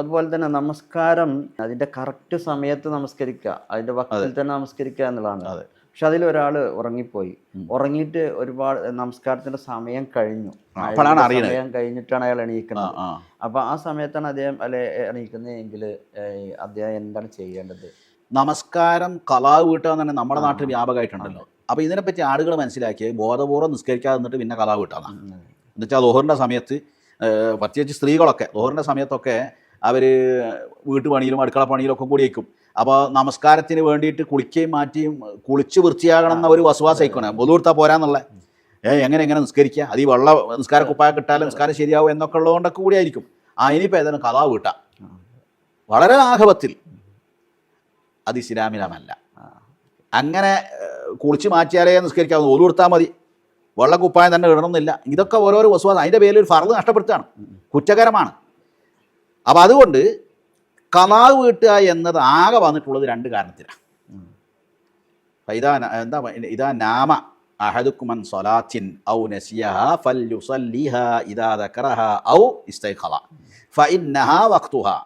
അതുപോലെ തന്നെ നമസ്കാരം അതിൻ്റെ കറക്റ്റ് സമയത്ത് നമസ്കരിക്കുക, അതിൻ്റെ വക്തിൽ തന്നെ നമസ്കരിക്കുക എന്നുള്ളതാണ്. പക്ഷെ അതിലൊരാൾ ഉറങ്ങിപ്പോയി, ഉറങ്ങിയിട്ട് ഒരുപാട് നമസ്കാരത്തിൻ്റെ സമയം കഴിഞ്ഞു, സമയം കഴിഞ്ഞിട്ടാണ് അയാൾ എണീക്കുന്നത്. അപ്പോൾ ആ സമയത്താണ് അദ്ദേഹം എണീക്കുന്നതെങ്കിൽ അദ്ദേഹം എന്താണ് ചെയ്യേണ്ടത്? നമസ്കാരം ഖളാ വീട്ടുക എന്ന് തന്നെ നമ്മുടെ നാട്ടിൽ വ്യാപകമായിട്ടുണ്ടല്ലോ. അപ്പോൾ ഇതിനെപ്പറ്റി ആളുകൾ മനസ്സിലാക്കി ബോധപൂർവ്വം നിസ്കരിക്കാതെ നിന്നിട്ട് പിന്നെ ഖളാ വീട്ടാന്നാണ്. എന്നുവെച്ചാൽ ദുഹറിൻ്റെ സമയത്ത് പ്രത്യേകിച്ച് സ്ത്രീകളൊക്കെ ദുഹറിൻ്റെ സമയത്തൊക്കെ അവർ വീട്ടുപണിയിലും അടുക്കള പണിയിലൊക്കെ കൂടി വയ്ക്കും. അപ്പോൾ നമസ്കാരത്തിന് വേണ്ടിയിട്ട് കുളിക്കുകയും മാറ്റിയും കുളിച്ച് വൃത്തിയാകണം എന്ന ഒരു വസുവാസയിക്കണം. ഒതുകൊടുത്താൽ പോരാന്നുള്ള എങ്ങനെ നിസ്കരിക്കുക, അത് ഈ വെള്ള നിസ്കാര കുപ്പായ കിട്ടാലും നിസ്കാരം ശരിയാവും എന്നൊക്കെ ഉള്ളതുകൊണ്ടൊക്കെ കൂടി ആയിരിക്കും. ഇനിയിപ്പോൾ ഏതായാലും ഖളാ വീട്ടാം വളരെ ലാഘവത്തിൽ. അത് ഇസ്ലാമിലമല്ല. അങ്ങനെ കുളിച്ച് മാറ്റിയാലേ നിസ്കരിക്കാവുന്നു, ഒതു കൊടുത്താൽ മതി, വെള്ളക്കുപ്പായം തന്നെ ഇടണമെന്നില്ല. ഇതൊക്കെ ഓരോരോ വസ്തുവാദം, അതിൻ്റെ പേരിൽ ഒരു ഫർദ് നഷ്ടപ്പെടുത്തുകയാണ്, കുറ്റകരമാണ്. അപ്പോൾ അതുകൊണ്ട് ഖളാ വീട്ടുക എന്നത് ആകെ വന്നിട്ടുള്ളത് രണ്ട് കാരണത്തിലാണ്. ഇതാ നാമ അഹദുക്കും അൻ സ്വലാത്തിൻ ഔ നസിയഹാ ഫൽയുസല്ലിഹാ ഇദാ ദക്കറഹാ ഔ ഇസ്തൈഖള ഫഇന്നഹാ വഖ്തുഹാ